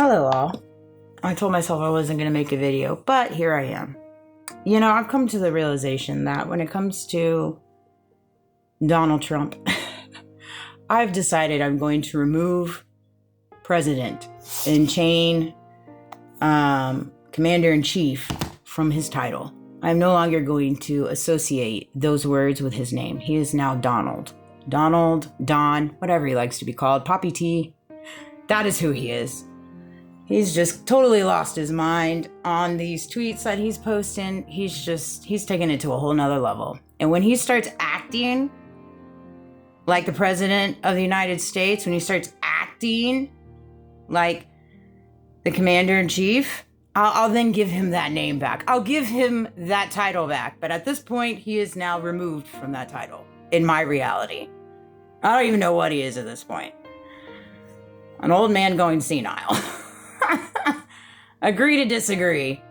Hello all. I told myself I wasn't going to make a video, but here I am. You know, I've come to the realization that when it comes to Donald Trump, I've decided I'm going to remove president and chain commander-in-chief from his title. I'm no longer going to associate those words with his name. He is now Donald. Donald, Don, whatever he likes to be called, Poppy T. That is who he is. He's just totally lost his mind on these tweets that he's posting. He's taking it to a whole nother level. And when he starts acting like the president of the United States, when he starts acting like the commander-in-chief, I'll then give him that name back. I'll give him that title back. But at this point, he is now removed from that title in my reality. I don't even know what he is at this point. An old man going senile. Agree to disagree.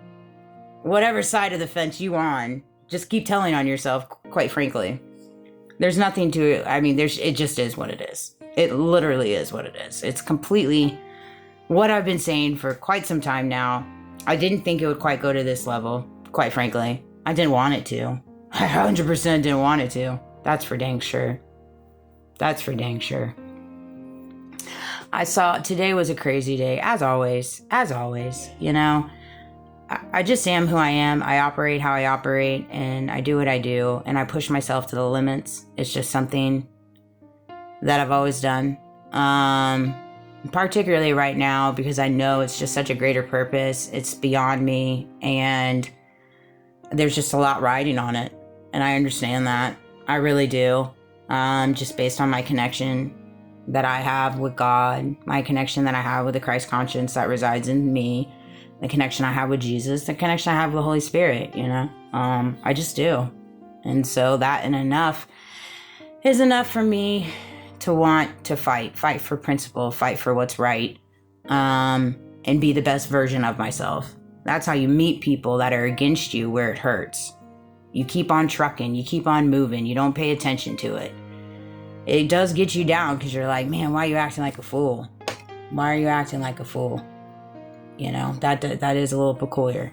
Whatever side of the fence you on, just keep telling on yourself, quite frankly. There's nothing to it. I mean, it just is what it is. It literally is what it is. It's completely what I've been saying for quite some time now. I didn't think it would quite go to this level, quite frankly. I didn't want it to. I 100% didn't want it to. That's for dang sure. That's for dang sure. Today was a crazy day, as always, you know. I just am who I am. I operate how I operate, and I do what I do, and I push myself to the limits. It's just something that I've always done. Particularly right now, because I know it's just such a greater purpose. It's beyond me, and there's just a lot riding on it, and I understand that. I really do. Just based on my connection that I have with God, my connection that I have with the Christ conscience that resides in me, the connection I have with Jesus, the connection I have with the Holy Spirit, you know? I just do. And so that and enough is enough for me to want to fight for principle, fight for what's right, and be the best version of myself. That's how you meet people that are against you where it hurts. You keep on trucking, you keep on moving, you don't pay attention to it. It does get you down because you're like, man, why are you acting like a fool? Why are you acting like a fool? You know, that is a little peculiar.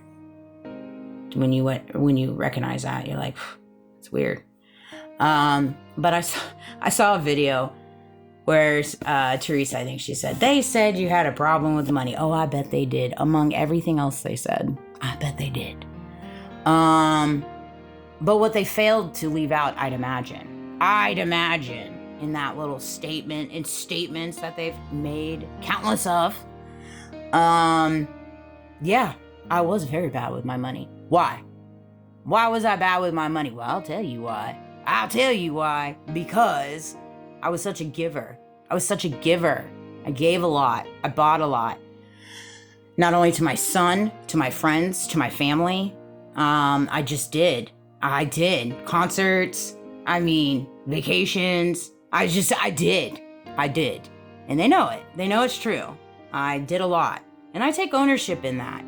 When you recognize that, you're like, it's weird. But I saw a video where Teresa, I think she said, they said you had a problem with money. Oh, I bet they did. Among everything else they said, I bet they did. But what they failed to leave out, I'd imagine in that little statement, in statements that they've made, countless of, yeah, I was very bad with my money. Why? Why was I bad with my money? Well, I'll tell you why. Because I was such a giver. I gave a lot. I bought a lot. Not only to my son, to my friends, to my family. I just did. I did. Concerts. Vacations. I did. And they know it. They know it's true. I did a lot. And I take ownership in that.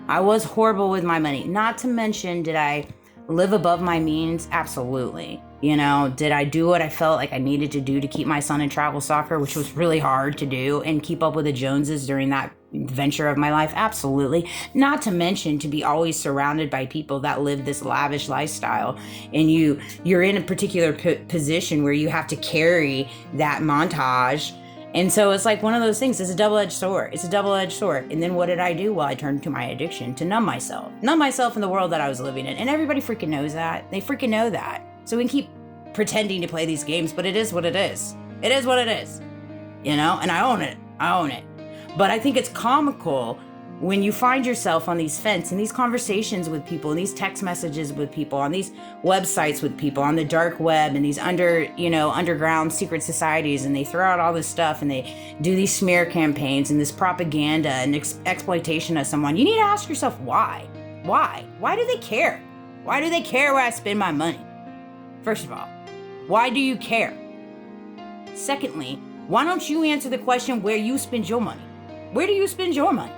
I was horrible with my money. Not to mention, did I live above my means? Absolutely. You know, did I do what I felt like I needed to do to keep my son in travel soccer, which was really hard to do, and keep up with the Joneses during that venture of my life? Absolutely. Not to mention to be always surrounded by people that live this lavish lifestyle, and you're in a particular position where you have to carry that montage. And so it's like one of those things. It's a double-edged sword. And then what did I do? Well, I turned to my addiction to numb myself in the world that I was living in. And everybody freaking knows that. They freaking know that. So we can keep pretending to play these games, but it is what it is. It is what it is. You know, and I own it. But I think it's comical when you find yourself on these fence and these conversations with people and these text messages with people on these websites with people on the dark web and these underground secret societies, and they throw out all this stuff and they do these smear campaigns and this propaganda and exploitation of someone. You need to ask yourself why do they care? Why do they care where I spend my money? First of all, why do you care? Secondly, why don't you answer the question where you spend your money? Where do you spend your money?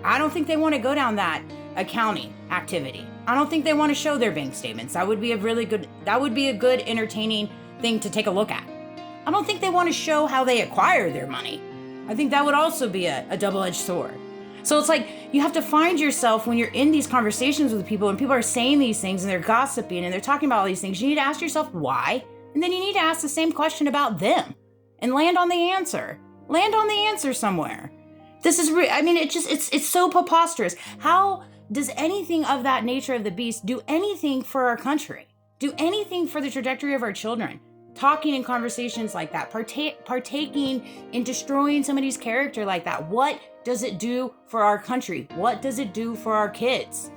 I don't think they want to go down that accounting activity. I don't think they want to show their bank statements. That would be a good entertaining thing to take a look at. I don't think they want to show how they acquire their money. I think that would also be a double-edged sword. So it's like you have to find yourself when you're in these conversations with people and people are saying these things and they're gossiping and they're talking about all these things. You need to ask yourself why. And then you need to ask the same question about them and land on the answer. Land on the answer somewhere. This is, it's so preposterous. How does anything of that nature of the beast do anything for our country? Do anything for the trajectory of our children? Talking in conversations like that, partaking in destroying somebody's character like that. What does it do for our country? What does it do for our kids?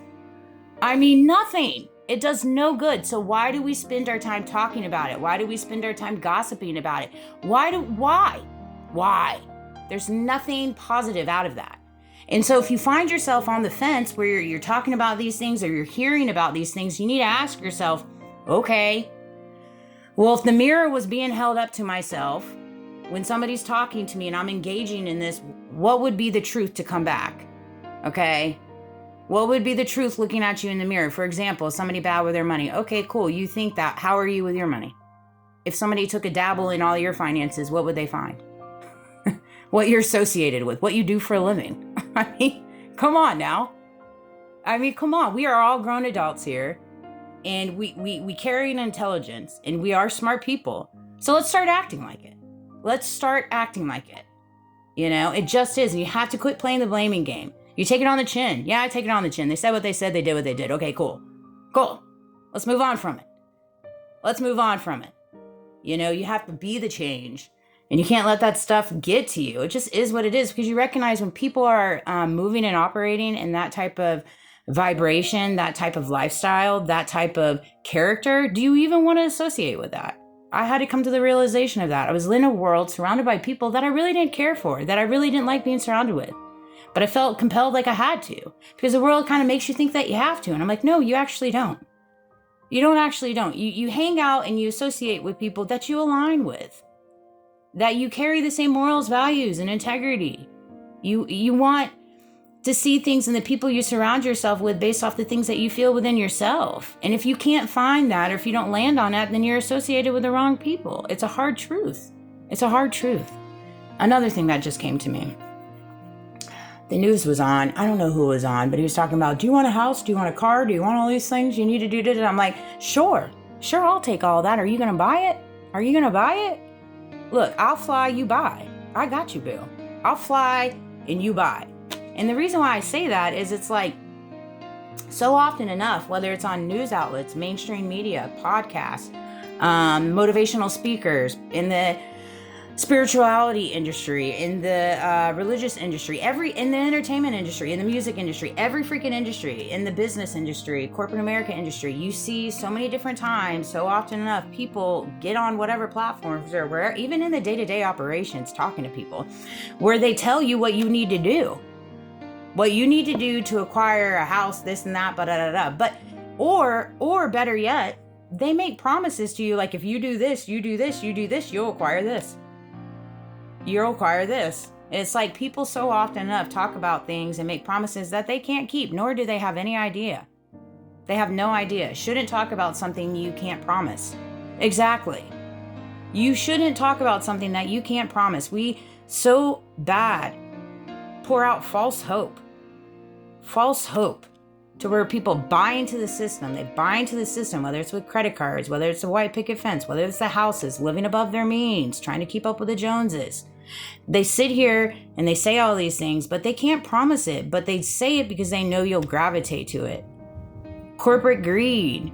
Nothing. It does no good. So why do we spend our time talking about it? Why do we spend our time gossiping about it? Why? There's nothing positive out of that. And so if you find yourself on the fence where you're talking about these things or you're hearing about these things, you need to ask yourself, okay, well, if the mirror was being held up to myself when somebody's talking to me and I'm engaging in this, what would be the truth to come back? Okay. What would be the truth looking at you in the mirror? For example, somebody bad with their money. Okay, cool. You think that. How are you with your money? If somebody took a dabble in all your finances, what would they find? What you're associated with, what you do for a living. Come on now. Come on. We are all grown adults here. And we carry an intelligence and we are smart people. So let's start acting like it. It just is. And you have to quit playing the blaming game. You take it on the chin. Yeah, I take it on the chin. They said what they said. They did what they did. Okay, cool. Let's move on from it. You have to be the change. And you can't let that stuff get to you. It just is what it is, because you recognize when people are moving and operating in that type of vibration, that type of lifestyle, that type of character, do you even want to associate with that? I had to come to the realization of that. I was in a world surrounded by people that I really didn't care for, that I really didn't like being surrounded with. But I felt compelled like I had to, because the world kind of makes you think that you have to. And I'm like, no, you actually don't. You hang out and you associate with people that you align with, that you carry the same morals, values, and integrity. You want to see things in the people you surround yourself with based off the things that you feel within yourself. And if you can't find that, or if you don't land on that, then you're associated with the wrong people. It's a hard truth. Another thing that just came to me. The news was on. I don't know who was on, but he was talking about, do you want a house? Do you want a car? Do you want all these things? You need to do this. I'm like, sure, I'll take all that. Are you going to buy it? Look, I'll fly, you buy. I got you, boo. I'll fly and you buy. And the reason why I say that is it's like so often enough, whether it's on news outlets, mainstream media, podcasts, motivational speakers, in the spirituality industry, in the religious industry, in the entertainment industry, in the music industry, every freaking industry, in the business industry, corporate America industry, you see so many different times, so often enough, people get on whatever platforms or where, even in the day-to-day operations, talking to people, where they tell you what you need to do. What you need to do to acquire a house, this and that, but or better yet, they make promises to you like, if you do this, you'll acquire this. You'll acquire this. It's like people so often enough talk about things and make promises that they can't keep, nor do they have any idea. They have no idea. Shouldn't talk about something you can't promise. Exactly. You shouldn't talk about something that you can't promise. We so bad pour out false hope to where people buy into the system. They buy into the system, whether it's with credit cards, whether it's a white picket fence, whether it's the houses, living above their means, trying to keep up with the Joneses. They sit here and they say all these things, but they can't promise it, but they say it because they know you'll gravitate to it. Corporate greed,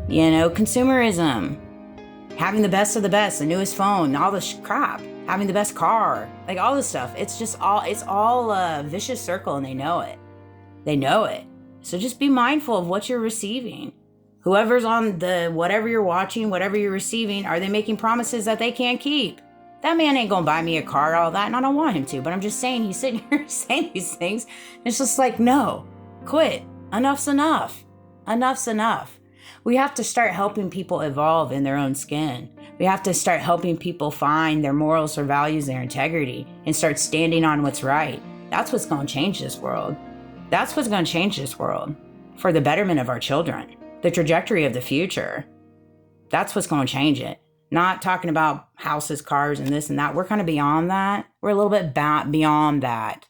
consumerism, having the best of the best, the newest phone, all this crap, having the best car, like all this stuff. It's all a vicious circle, and they know it. So just be mindful of what you're receiving. Whoever's on whatever you're watching, whatever you're receiving, are they making promises that they can't keep? That man ain't gonna buy me a car, all that, and I don't want him to, but I'm just saying, he's sitting here saying these things. It's just like, no, quit. Enough's enough. We have to start helping people evolve in their own skin. We have to start helping people find their morals, their values, their integrity, and start standing on what's right. That's what's going to change this world. For the betterment of our children, the trajectory of the future. That's what's going to change it. Not talking about houses, cars, and this and that. We're kind of beyond that. We're a little bit beyond that.